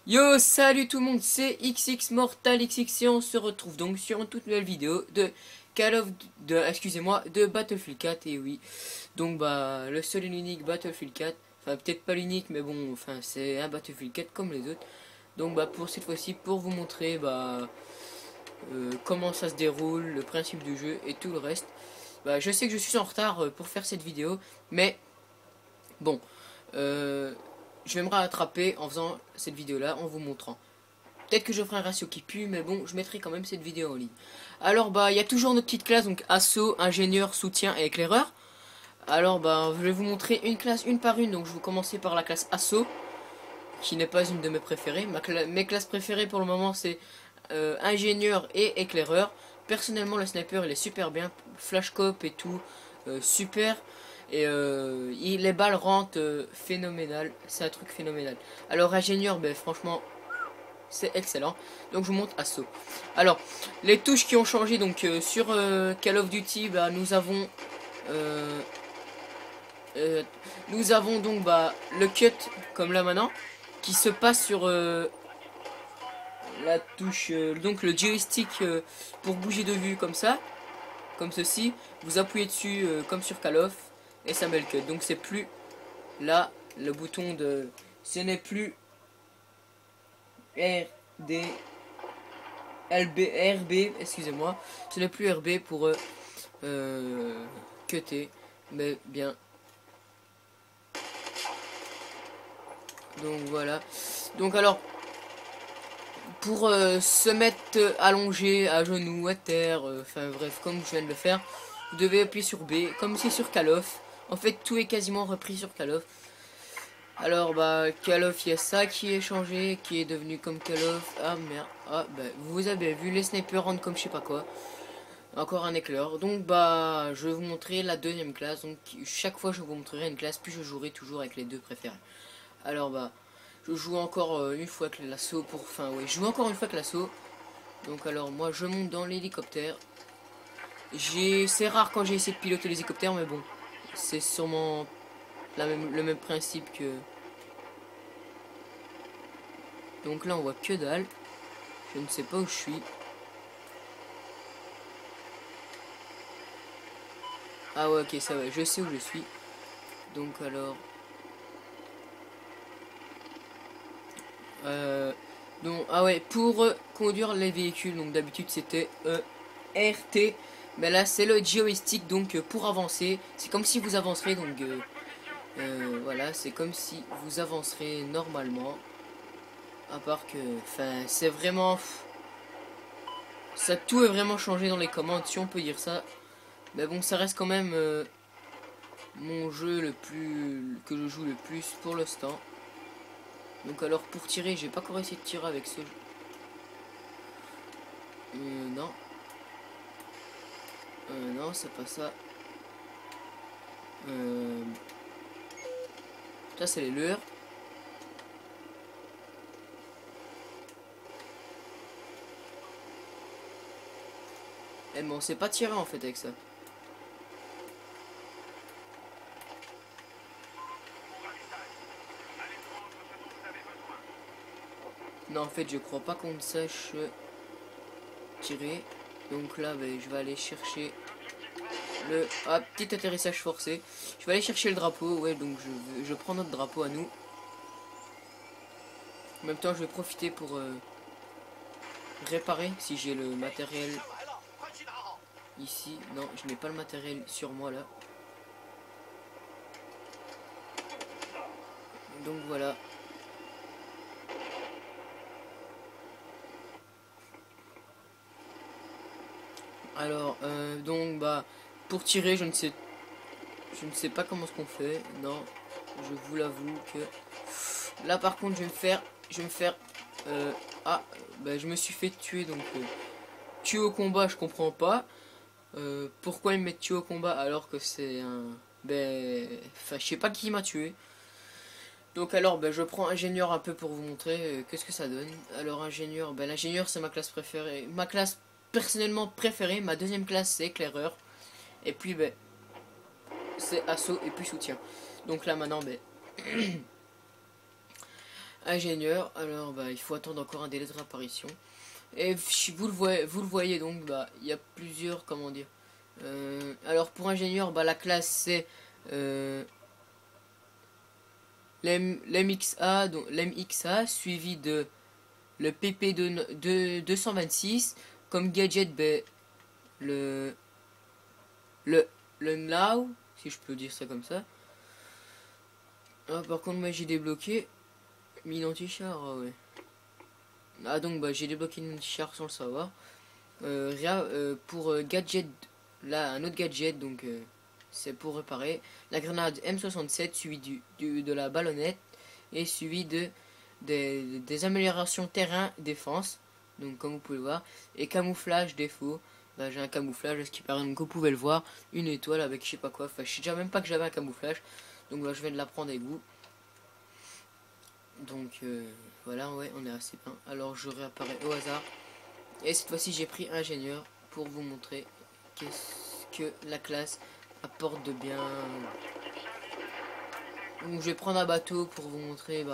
Yo, salut tout le monde, c'est XX Mortal XX et on se retrouve donc sur une toute nouvelle vidéo de excusez-moi, de Battlefield 4. Et oui, donc bah le seul et l'unique Battlefield 4, enfin peut-être pas l'unique, mais bon, enfin c'est un Battlefield 4 comme les autres. Donc bah pour cette fois-ci, pour vous montrer comment ça se déroule, le principe du jeu et tout le reste. Bah je sais que je suis en retard pour faire cette vidéo, mais bon, je vais me rattraper en faisant cette vidéo là, en vous montrant. Peut-être que je ferai un ratio qui pue, mais bon, je mettrai quand même cette vidéo en ligne. Alors bah, il y a toujours notre petite classe, donc assaut, ingénieur, soutien et éclaireur. Alors bah, je vais vous montrer une classe une par une, donc je vais commencer par la classe assaut, qui n'est pas une de mes préférées. Mes classes préférées pour le moment c'est ingénieur et éclaireur. Personnellement le sniper il est super bien, flashcope et tout, super. Et les balles rentrent phénoménal, c'est un truc phénoménal. Alors ingénieur, ben franchement c'est excellent. Donc je vous montre assaut. Alors les touches qui ont changé, donc sur Call of Duty, bah, euh, nous avons donc bah, le cut comme là maintenant, qui se passe sur la touche, donc le joystick pour bouger de vue comme ça, comme ceci. Vous appuyez dessus comme sur Call of et ça met le cut. Donc c'est plus là le bouton de, ce n'est plus R D RB, excusez-moi, ce n'est plus RB pour cutter, mais bien. Donc voilà. Donc alors, pour se mettre allongé, à genoux, à terre, enfin bref, comme je viens de le faire, vous devez appuyer sur B, comme c'est sur Call of. En fait, tout est quasiment repris sur Call of. Alors bah Call of, il y a ça qui est changé, qui est devenu comme Call of. Ah merde, ah bah vous avez vu, les snipers rentrent comme je sais pas quoi. Encore un éclair. Donc bah je vais vous montrer la deuxième classe. Donc chaque fois je vous montrerai une classe, puis je jouerai toujours avec les deux préférés. Alors bah je joue encore une fois avec l'assaut pour. Enfin ouais, je joue encore une fois avec l'assaut. Donc alors moi je monte dans l'hélicoptère. C'est rare quand j'ai essayé de piloter les hélicoptères, mais bon. C'est sûrement le même principe que. Donc là on voit que dalle. Je ne sais pas où je suis. Ah ouais, ok, ça va, je sais où je suis. Donc alors. Donc, ah ouais, pour conduire les véhicules, donc d'habitude c'était RT, mais là c'est le joystick, donc pour avancer, c'est comme si vous avancerez, donc voilà, c'est comme si vous avancerez normalement, à part que, enfin, c'est vraiment, ça tout est vraiment changé dans les commandes, si on peut dire ça, mais bon, ça reste quand même mon jeu le plus, que je joue le plus pour l'instant. Donc alors pour tirer, j'ai pas encore essayé de tirer avec ce jeu. Non. Non, c'est pas ça. Ça, c'est les lueurs. Eh, mais on sait pas tirer en fait avec ça. Non, en fait, je crois pas qu'on sache tirer. Donc là, ben, je vais aller chercher le... Ah, petit atterrissage forcé. Je vais aller chercher le drapeau. Ouais, donc je prends notre drapeau à nous. En même temps, je vais profiter pour réparer si j'ai le matériel ici. Non, je n'ai pas le matériel sur moi là. Donc voilà. Alors, donc bah, pour tirer, je ne sais pas comment ce qu'on fait. Non, je vous l'avoue que là par contre je vais me faire ah bah, je me suis fait tuer, donc tuer au combat je comprends pas pourquoi ils me mettent tuer au combat alors que c'est un, ben enfin je sais pas qui m'a tué. Donc alors ben, je prends ingénieur un peu pour vous montrer qu'est-ce que ça donne. Alors ingénieur, ben l'ingénieur c'est ma classe préférée, ma classe personnellement préférée. Ma deuxième classe c'est éclaireur, et puis ben c'est assaut et puis soutien. Donc là maintenant ben ingénieur. Alors bah il faut attendre encore un délai de réapparition. Et vous le voyez donc, bah il y a plusieurs, comment dire. Alors pour ingénieur, bah la classe c'est l'MXA, donc l'MXA suivi de le PP de 226 comme gadget, bah, le le le Now, si je peux dire ça comme ça. Ah, par contre moi j'ai débloqué Minantichar, ah ouais. Ah donc bah j'ai débloqué Minantichar sans le savoir. Pour gadget, là un autre gadget, donc c'est pour réparer la grenade M67 suivi de la ballonnette et suivi des améliorations terrain défense, donc comme vous pouvez le voir, et camouflage défaut. Bah, j'ai un camouflage, ce qui paraît, donc vous pouvez le voir, une étoile avec je sais pas quoi. Enfin je sais déjà même pas que j'avais un camouflage, donc là je viens de l'apprendre avec vous. Donc voilà, ouais, on est assez bien. Alors je réapparais au hasard et cette fois-ci j'ai pris ingénieur pour vous montrer qu'est-ce que la classe apporte de bien. Donc je vais prendre un bateau pour vous montrer,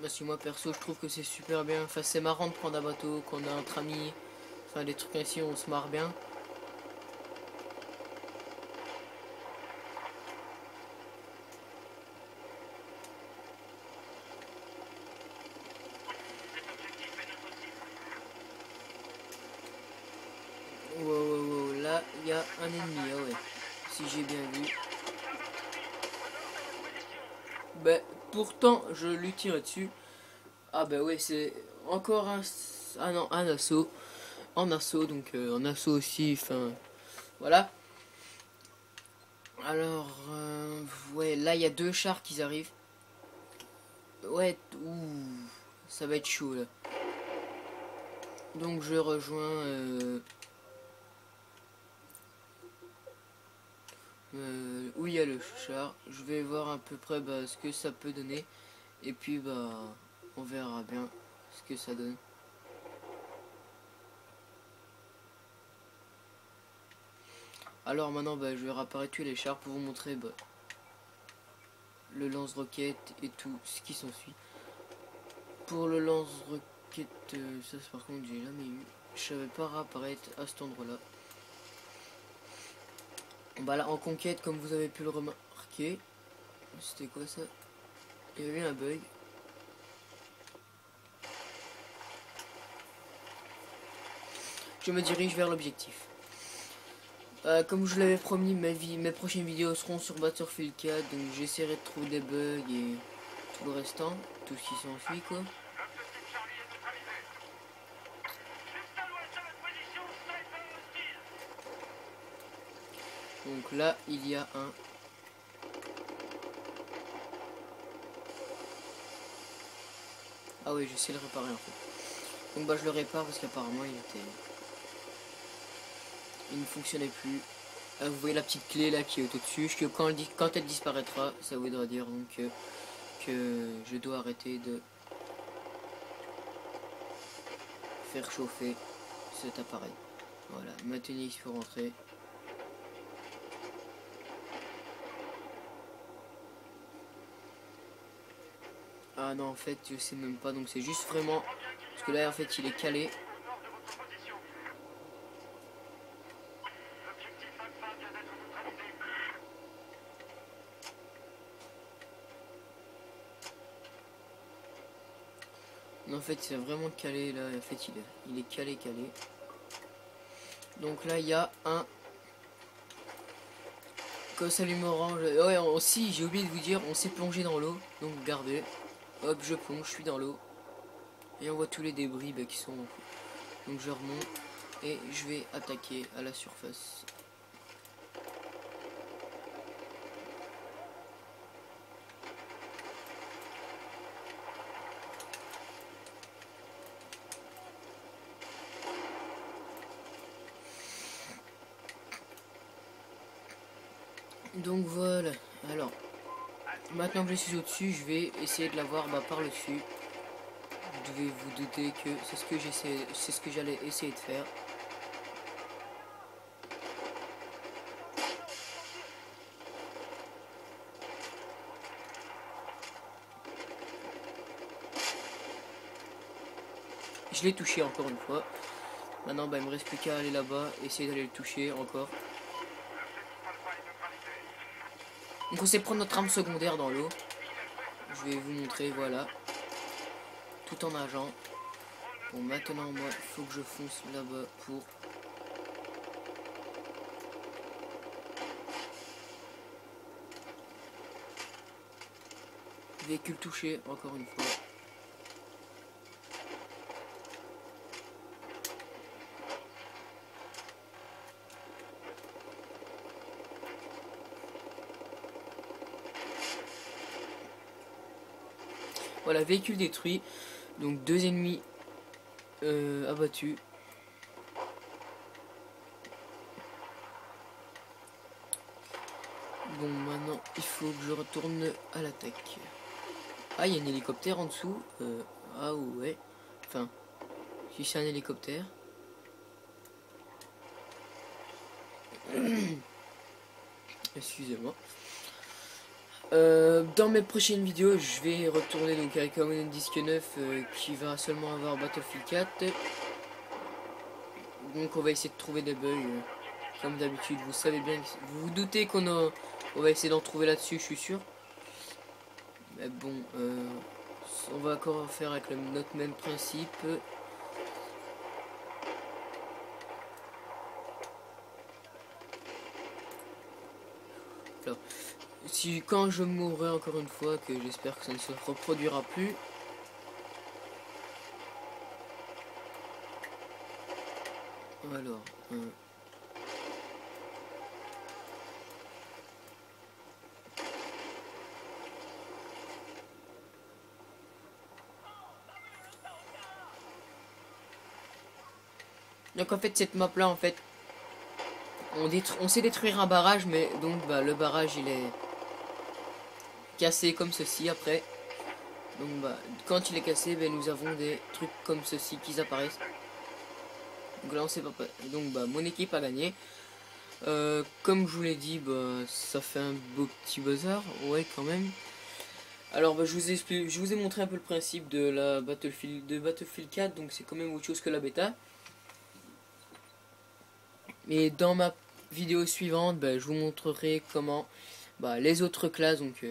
si moi perso je trouve que c'est super bien. Enfin c'est marrant de prendre un bateau quand on est entre amis, enfin des trucs ainsi, on se marre bien. Wow, wow, wow, là il y a un ennemi, ah ouais, si j'ai bien vu. Ben pourtant je lui tire dessus. Ah bah ouais, c'est encore un... Ah non, un assaut. En assaut, donc en assaut aussi, enfin... Voilà. Alors, ouais, là il y a deux chars qui arrivent. Ouais, ouh, ça va être chaud là. Donc je rejoins où il y a le char. Je vais voir à peu près ce que ça peut donner. Et puis on verra bien ce que ça donne. Alors maintenant je vais réapparaître tous les chars pour vous montrer le lance-roquette et tout ce qui s'ensuit. Pour le lance-roquette, ça par contre j'ai jamais eu. Je savais pas réapparaître à cet endroit là. Bah là en conquête, comme vous avez pu le remarquer, c'était quoi ça? Il y avait un bug. Je me dirige vers l'objectif. Comme je vous l'avais promis, mes prochaines vidéos seront sur Battlefield 4, donc j'essaierai de trouver des bugs et tout le restant, tout ce qui s'ensuit quoi. Donc là il y a un... Ah oui, j'essaie de le réparer en fait. Donc je le répare parce qu'apparemment il ne fonctionnait plus. Là, vous voyez la petite clé là qui est au-dessus, que quand elle disparaîtra, ça voudra dire donc que je dois arrêter de faire chauffer cet appareil. Voilà, maintenez il faut rentrer. Ah non, en fait je sais même pas, donc c'est juste vraiment parce que là en fait il est calé. Non, en fait c'est vraiment calé là, en fait il est calé. Donc là il y a un... Quand ça lui orange. Ouais, aussi j'ai oublié de vous dire, on s'est plongé dans l'eau, donc regardez. Hop, je plonge, je suis dans l'eau. Et on voit tous les débris qui sont... Donc je remonte et je vais attaquer à la surface. Donc voilà. Alors, maintenant que je suis au-dessus, je vais essayer de l'avoir par le dessus. Vous devez vous douter que c'est ce que j'allais essayer de faire. je l'ai touché encore une fois. Maintenant bah, il me reste plus qu'à aller là-bas, essayer d'aller le toucher encore. Donc on sait prendre notre arme secondaire dans l'eau. Je vais vous montrer, voilà. Tout en nageant. Bon, maintenant moi il faut que je fonce là-bas pour... Véhicule touché, encore une fois. Voilà, véhicule détruit. Donc 2 ennemis abattus. Bon, maintenant il faut que je retourne à l'attaque. Ah, il y a un hélicoptère en dessous. Ah ouais. Enfin, si c'est un hélicoptère. Excusez-moi. Dans mes prochaines vidéos, je vais retourner donc avec un disque 9 qui va seulement avoir Battlefield 4. Donc on va essayer de trouver des bugs. Comme d'habitude, vous savez bien, vous vous doutez on va essayer d'en trouver là-dessus, je suis sûr. Mais bon, on va encore faire avec notre même principe. Alors, si quand je mourrai encore une fois, que j'espère que ça ne se reproduira plus. Alors, donc en fait cette map là en fait on sait détruire un barrage, mais donc bah, le barrage il est cassé comme ceci après. Donc bah, quand il est cassé, bah, nous avons des trucs comme ceci qui apparaissent. Donc là on sait pas. Donc bah, mon équipe a gagné. Comme je vous l'ai dit, bah, ça fait un beau petit bazar, ouais quand même. Alors bah, je vous ai montré un peu le principe de la Battlefield 4, donc c'est quand même autre chose que la bêta. Et dans ma vidéo suivante, bah, je vous montrerai comment bah, les autres classes, donc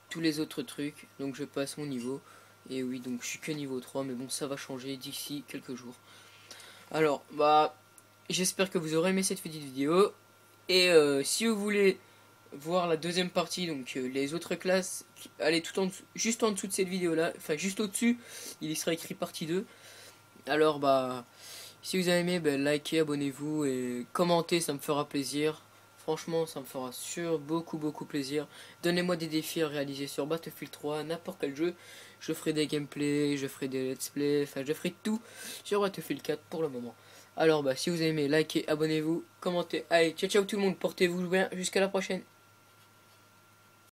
tous les autres trucs, donc je passe mon niveau. Et oui, donc je suis que niveau 3, mais bon, ça va changer d'ici quelques jours. Alors, bah, j'espère que vous aurez aimé cette petite vidéo. Et si vous voulez voir la deuxième partie, donc les autres classes, allez tout en dessous, juste en dessous de cette vidéo là, enfin juste au dessus, il y sera écrit partie 2. Alors bah, si vous avez aimé, bah, likez, abonnez-vous et commentez, ça me fera plaisir. Franchement, ça me fera beaucoup plaisir. Donnez-moi des défis à réaliser sur Battlefield 3, n'importe quel jeu. Je ferai des gameplays, je ferai des let's play, enfin je ferai tout sur Battlefield 4 pour le moment. Alors bah si vous avez aimé, likez, abonnez-vous, commentez. Allez, ciao ciao tout le monde, portez-vous bien, jusqu'à la prochaine.